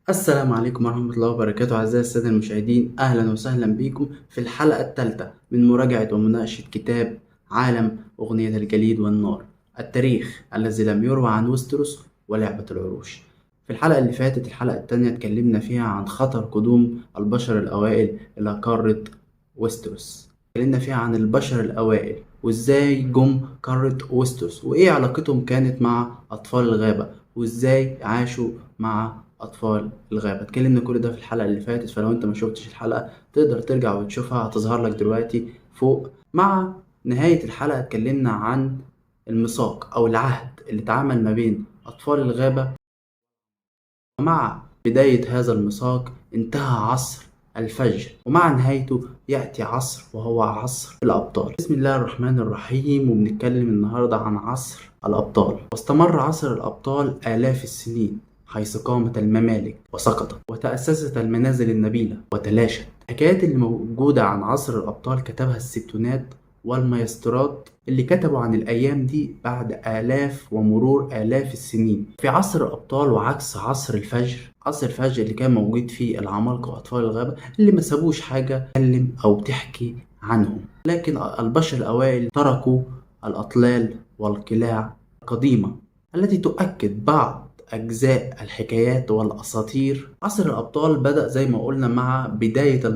السلام عليكم ورحمة الله وبركاته أعزائي السادة المشاهدين، أهلا وسهلا بكم في الحلقة الثالثة من مراجعة ومناقشة كتاب عالم أغنية الجليد والنار، التاريخ الذي لم يروى عن ويستروس ولعبة العروش. في الحلقة اللي فاتت، الحلقة التانية، اتكلمنا فيها عن خطر قدوم البشر الأوائل إلى قارة ويستروس. اتكلمنا فيها عن البشر الأوائل وإزاي جم قارة ويستروس، وإيه علاقتهم كانت مع أطفال الغابة، وإزاي عاشوا مع أطفال الغابة. اتكلمنا كل ده في الحلقة اللي فاتت، فلو انت ما شفتش الحلقة تقدر ترجع وتشوفها، هتظهر لك دلوقتي فوق. مع نهاية الحلقة اتكلمنا عن الميثاق أو العهد اللي اتعامل ما بين أطفال الغابة، ومع بداية هذا الميثاق انتهى عصر الفجر، ومع نهايته يأتي عصر وهو عصر الأبطال. بسم الله الرحمن الرحيم. وبنتكلم النهاردة عن عصر الأبطال. واستمر عصر الأبطال آلاف السنين، حيث قامت الممالك وسقطت، وتأسست المنازل النبيلة وتلاشت. الحكايات اللي موجودة عن عصر الأبطال كتبها الستونات والمايسترات، اللي كتبوا عن الأيام دي بعد آلاف ومرور آلاف السنين. في عصر الأبطال، وعكس عصر الفجر، عصر الفجر اللي كان موجود فيه العمالقة وأطفال الغابة اللي ما سابوش حاجة تتكلم أو تحكي عنهم، لكن البشر الأوائل تركوا الأطلال والقلاع القديمة التي تؤكد بعض أجزاء الحكايات والأساطير. عصر الأبطال بدأ زي ما قلنا مع بداية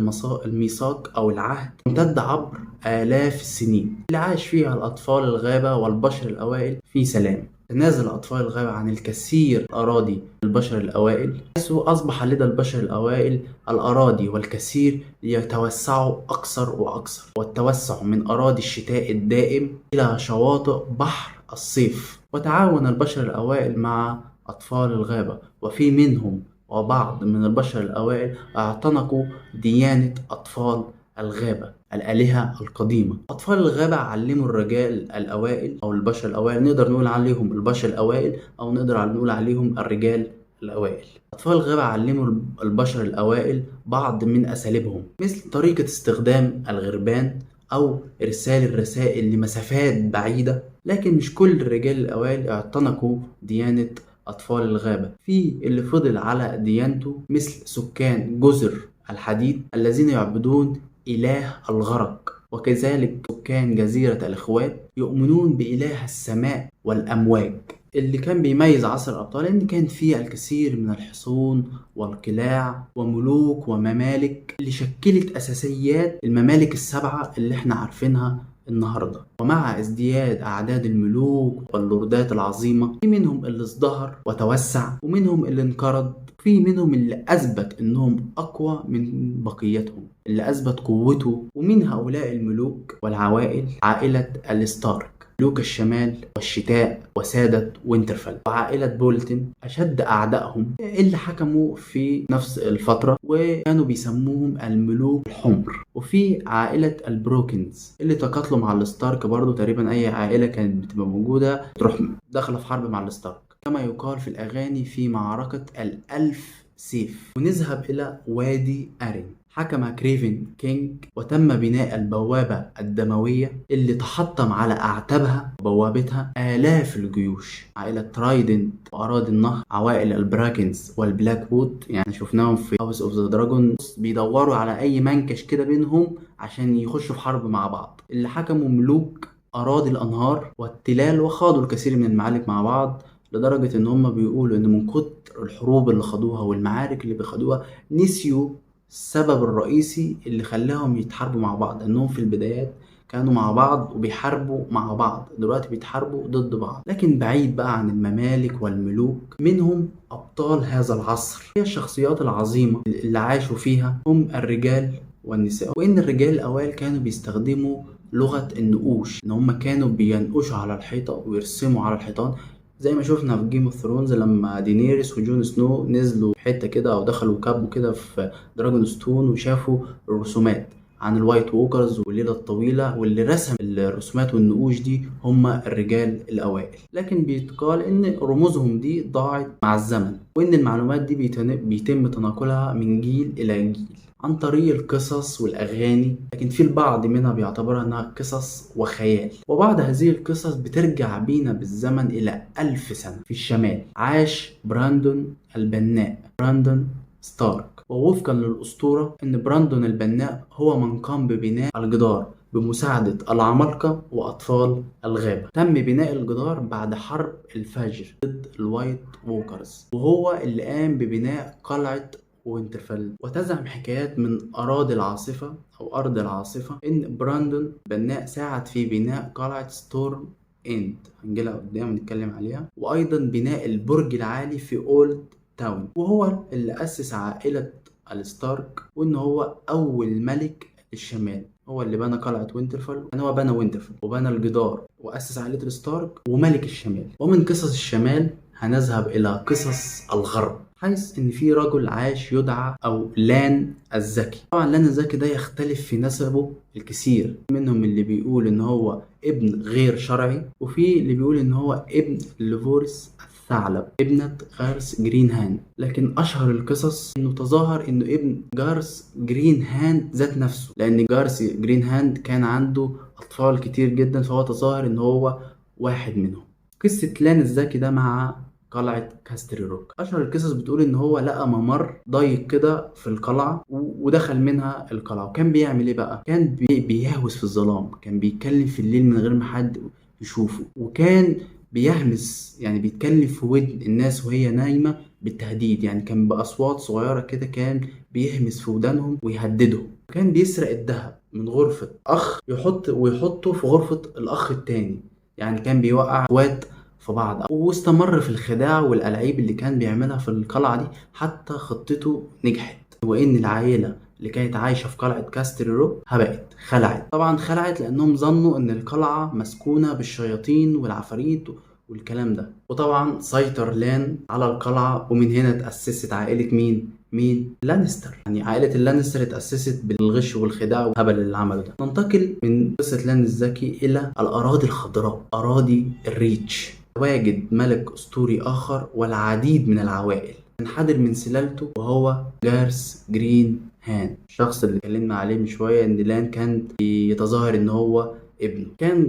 الميثاق أو العهد، امتد عبر آلاف السنين اللي عاش فيها الأطفال الغابة والبشر الأوائل في سلام. تنازل أطفال الغابة عن الكثير من أراضي البشر الأوائل، حيث أصبح لدى البشر الأوائل الأراضي والكثير ليتوسعوا أكثر وأكثر، والتوسع من أراضي الشتاء الدائم إلى شواطئ بحر الصيف. وتعاون البشر الأوائل مع أطفال الغابة، وفي منهم وبعض من البشر الأوائل اعتنقوا ديانة أطفال الغابة، الآلهة القديمة. أطفال الغابة علموا الرجال الأوائل أو البشر الأوائل، نقدر نقول عليهم البشر الأوائل أو نقدر نقول عليهم الرجال الأوائل. أطفال الغابة علموا البشر الأوائل بعض من أساليبهم، مثل طريقة استخدام الغربان أو إرسال الرسائل لمسافات بعيدة. لكن مش كل الرجال الأوائل اعتنقوا ديانة أطفال الغابة. في اللي فضل على ديانته، مثل سكان جزر الحديد الذين يعبدون إله الغرق، وكذلك سكان جزيرة الإخوات يؤمنون بإله السماء والأمواج. اللي كان بيميز عصر الأبطال إن كان فيه الكثير من الحصون والقلاع وملوك وممالك اللي شكلت أساسيات الممالك السبعة اللي احنا عارفينها النهاردة. ومع ازدياد أعداد الملوك واللوردات العظيمة، في منهم اللي ازدهر وتوسع، ومنهم اللي انقرض، في منهم اللي أثبت إنهم أقوى من بقيتهم، اللي أثبت قوته. ومن هؤلاء الملوك والعوائل عائلة الستارك، ملوك الشمال والشتاء وسادة وينترفيل، وعائلة بولتن أشد أعدائهم اللي حكموا في نفس الفترة، وكانوا بيسموهم الملوك الحمر. وفي عائلة البروكنز اللي تقاتلوا مع الستارك برضو. تقريبا أي عائلة كانت بتبقى موجودة تروح داخلة في حرب مع الستارك، كما يقال في الأغاني في معركة الألف سيف. ونذهب إلى وادي أرين. حكم كريفن كينج، وتم بناء البوابة الدموية اللي تحطم على أعتابها وبوابتها آلاف الجيوش. عائلة ترايدنت وأراضي النهر، عوائل البراكنز والبلاك وود، يعني شفناهم في هاوس اوف ذا دراجون، بيدوروا على أي منكش كده بينهم عشان يخشوا في حرب مع بعض. اللي حكموا ملوك أراضي الأنهار والتلال، وخاضوا الكثير من المعارك مع بعض، لدرجة إن هم بيقولوا إن من كتر الحروب اللي خدوها والمعارك اللي بيخدوها نسيوا السبب الرئيسي اللي خلاهم يتحاربوا مع بعض. إنهم في البدايات كانوا مع بعض وبيحاربوا مع بعض، دلوقتي بيتحاربوا ضد بعض. لكن بعيد بقى عن الممالك والملوك، منهم أبطال هذا العصر. هي الشخصيات العظيمة اللي عاشوا فيها هم الرجال والنساء. وإن الرجال الأوائل كانوا بيستخدموا لغة النقوش، إن هم كانوا بينقشوا على الحيطة ويرسموا على الحيطان، زي ما شفنا في جيم اوف ثرونز لما دينيريس وجون سنو نزلوا حتة كده أو دخلوا كابوا كده في دراجون ستون وشافوا الرسومات عن الوايت ووكرز والليلة الطويلة، واللي رسم الرسومات والنقوش دي هم الرجال الأوائل. لكن بيتقال إن رموزهم دي ضاعت مع الزمن، وإن المعلومات دي بيتم تناقلها من جيل إلى جيل. عن طريق القصص والأغاني، لكن في البعض منها بيعتبرها أنها قصص وخيال. وبعض هذه القصص بترجع بينا بالزمن إلى 1000 سنة. في الشمال عاش براندون البناء، براندون ستارك، ووفقا للأسطورة إن براندون البناء هو من قام ببناء الجدار بمساعدة العمالقة وأطفال الغابة. تم بناء الجدار بعد حرب الفجر ضد الوايت ووكرز، وهو اللي قام ببناء قلعة وينترفيل. وتزعم حكايات من أراضي العاصفة أو أرض العاصفة إن براندون بناء ساعد في بناء قلعة ستورم إند، هنجيلها قدام نتكلم عليها، وأيضا بناء البرج العالي في أولد تاون، وهو اللي أسس عائلة الستارك، وإن هو أول ملك الشمال. هو اللي بنى قلعة وينترفيل، يعني هو بنى وينترفيل وبنى الجدار وأسس عائلة الستارك وملك الشمال. ومن قصص الشمال هنذهب إلى قصص الغرب، حيث إن في رجل عاش يدعى أو لان الذكي. طبعا لان الذكي ده يختلف في نسبه الكثير، منهم اللي بيقول إن هو ابن غير شرعي، وفي اللي بيقول إن هو ابن لفورس الثعلب ابنة غارس جرين هاند. لكن أشهر القصص إنه تظاهر إنه ابن جارس جرين هاند ذات نفسه، لأن جارس جرين هاند كان عنده أطفال كتير جدا، فهو تظاهر إن هو واحد منهم. قصة لان الذكي ده مع قلعة كاستري روك، أشهر القصص بتقول إن هو لقى ممر ضيق كده في القلعة ودخل منها القلعة. وكان بيعمل إيه بقى؟ كان بيهوس في الظلام، كان بيتكلم في الليل من غير ما حد يشوفه، وكان بيهمس، يعني بيتكلم في ودن الناس وهي نايمة بالتهديد، يعني كان بأصوات صغيرة كده كان بيهمس في ودانهم ويهددهم. كان بيسرق الذهب من غرفة أخ ويحطه في غرفة الأخ التاني، يعني كان بيوقع اخوات في بعض. واستمر في الخداع والألعاب اللي كان بيعملها في القلعة دي حتى خطته نجحت، وإن العائلة اللي كانت عايشة في قلعة كاستري روك خلعت. طبعا خلعت لأنهم ظنوا إن القلعة مسكونة بالشياطين والعفاريت والكلام ده. وطبعا سيطر لان على القلعة، ومن هنا تأسست عائلة مين لانستر. يعني عائلة اللانستر اتأسست بالغش والخداع والهبل اللي عمله ده. ننتقل من قصة لان الذكي إلى الأراضي الخضراء، أراضي الريتش. تواجد ملك أسطوري آخر والعديد من العوائل انحدر من سلالته، وهو جارس جرين هاند، الشخص اللي اتكلمنا عليه من شوية ان لان كان يتظاهر ان هو ابنه. كان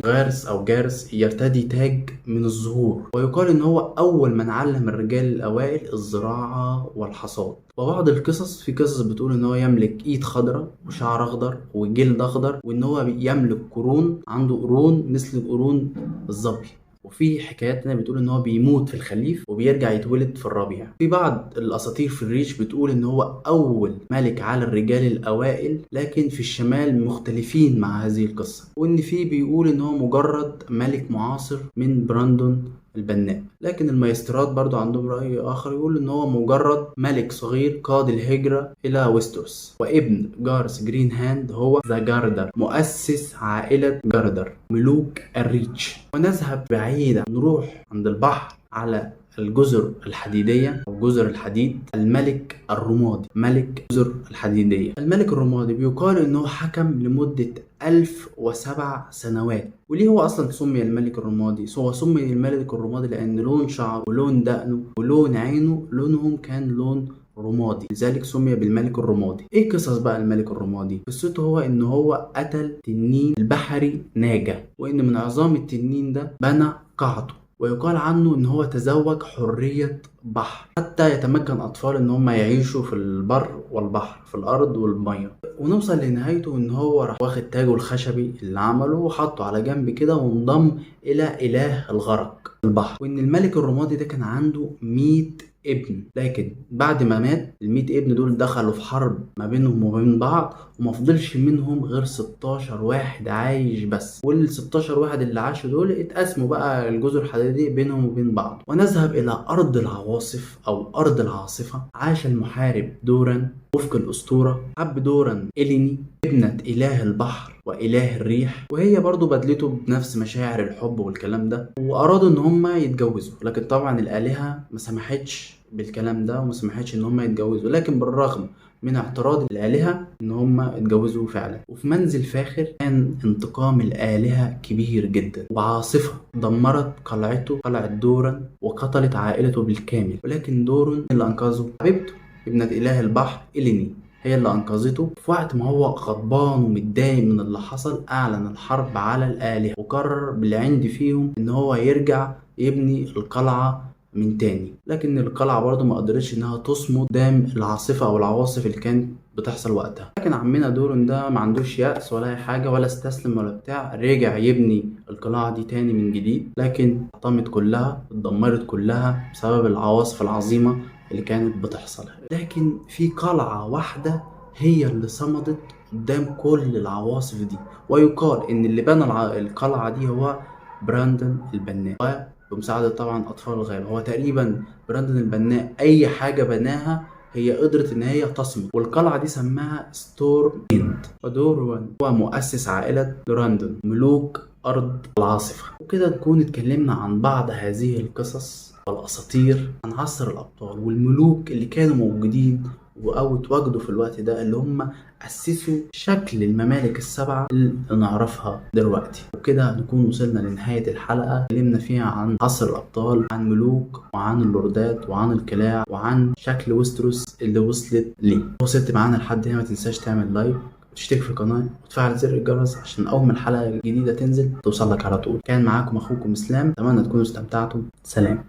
جارس يرتدي تاج من الزهور، ويقال ان هو اول من علم الرجال الاوائل الزراعة والحصاد. وبعض القصص، في قصص بتقول ان هو يملك ايد خضراء وشعر اخضر وجلد اخضر، وان هو يملك قرون، عنده قرون مثل قرون الظبي. وفي حكايات تانية بتقول ان هو بيموت في الخريف وبيرجع يتولد في الربيع. في بعض الاساطير في الريش بتقول ان هو اول ملك على الرجال الاوائل، لكن في الشمال مختلفين مع هذه القصة، وان في بيقول ان هو مجرد ملك معاصر من براندون البناء. لكن المايسترات برضو عندهم رأي آخر، يقول إن هو مجرد ملك صغير قاد الهجرة إلى ويستروس. وابن جارس جرين هاند هو ذا جاردر، مؤسس عائلة جاردر ملوك الريتش. ونذهب بعيدا، نروح عند البحر على الجزر الحديدية أو جزر الحديد. الملك الرمادي، ملك جزر الحديدية. الملك الرمادي بيقال إنه حكم لمدة 1007 سنوات. وليه هو أصلا سمي الملك الرمادي؟ هو سمي الملك الرمادي لأن لون شعره ولون دقنه ولون عينه لونهم كان لون رمادي، لذلك سمي بالملك الرمادي. ايه قصص بقى الملك الرمادي؟ قصته هو ان هو قتل تنين البحري ناجا، وان من عظام التنين ده بنى قاعته. ويقال عنه ان هو تزوج حرية بحر حتى يتمكن اطفال ان هم يعيشوا في البر والبحر، في الارض والمية. ونوصل لنهايته ان هو راح واخد تاجه الخشبي اللي عمله وحطه على جنب كده، وانضم الى اله الغرق البحر. وان الملك الرمادي ده كان عنده 100 ابن، لكن بعد ما مات ال100 ابن دول دخلوا في حرب ما بينهم وبين بعض، وما فضلش منهم غير 16 واحد عايش بس. وال16 واحد اللي عاشوا دول اتقسموا بقى الجزر الحديدية بينهم وبين بعض. ونذهب الى ارض العواصف او ارض العاصفة. عاش المحارب دوران وفق الاسطورة. حب دوران إليني ابنة اله البحر واله الريح، وهي برضو بدلته بنفس مشاعر الحب والكلام ده، وارادوا ان هم يتجوزوا. لكن طبعا الالهة ما سمحتش بالكلام ده وما سمحتش ان هم يتجوزوا، لكن بالرغم من اعتراض الآلهة ان هم اتجوزوا فعلا. وفي منزل فاخر كان انتقام الآلهة كبير جدا، وعاصفة دمرت قلعته، قلعة دوران، وقتلت عائلته بالكامل. ولكن دوران اللي انقذه حبيبته ابنة اله البحر إليني. هي اللي أنقذته. في وقت ما هو غضبان ومتضايق من اللي حصل، أعلن الحرب على الآلهة وقرر بالعند فيهم إن هو يرجع يبني القلعة من تاني. لكن القلعة برضه ما قدرتش إنها تصمد قدام العاصفة أو العواصف اللي كانت بتحصل وقتها. لكن عمنا دورن ده ما عندوش يأس ولا أي حاجة ولا استسلم ولا بتاع، رجع يبني القلعة دي تاني من جديد، لكن اتحطمت كلها، اتدمرت كلها بسبب العواصف العظيمة اللي كانت بتحصل. لكن في قلعة واحدة هي اللي صمدت قدام كل العواصف دي، ويقال إن اللي بنى القلعة دي هو براندون البناء، بمساعدة طبعا أطفال الغابة. هو تقريبا براندون البناء أي حاجة بناها هي قدرت إن هي تصمد، والقلعة دي سماها ستورم إند. ودورون هو مؤسس عائلة دوراندون، ملوك أرض العاصفة. وكده نكون اتكلمنا عن بعض هذه القصص والأساطير عن عصر الأبطال والملوك اللي كانوا موجودين أو اتواجدوا في الوقت ده، اللي هم أسسوا شكل الممالك السبعة اللي نعرفها دلوقتي. وكده نكون وصلنا لنهاية الحلقة، اتكلمنا فيها عن عصر الأبطال، عن ملوك وعن اللوردات وعن القلاع وعن شكل ويستروس اللي وصلت ليه. لو وصلت معانا لحد هنا ما تنساش تعمل لايك وتشترك في القناة وتفعل زر الجرس عشان أول ما الحلقة الجديدة تنزل توصلك على طول. كان معاكم أخوكم إسلام، أتمنى تكونوا استمتعتم. سلام.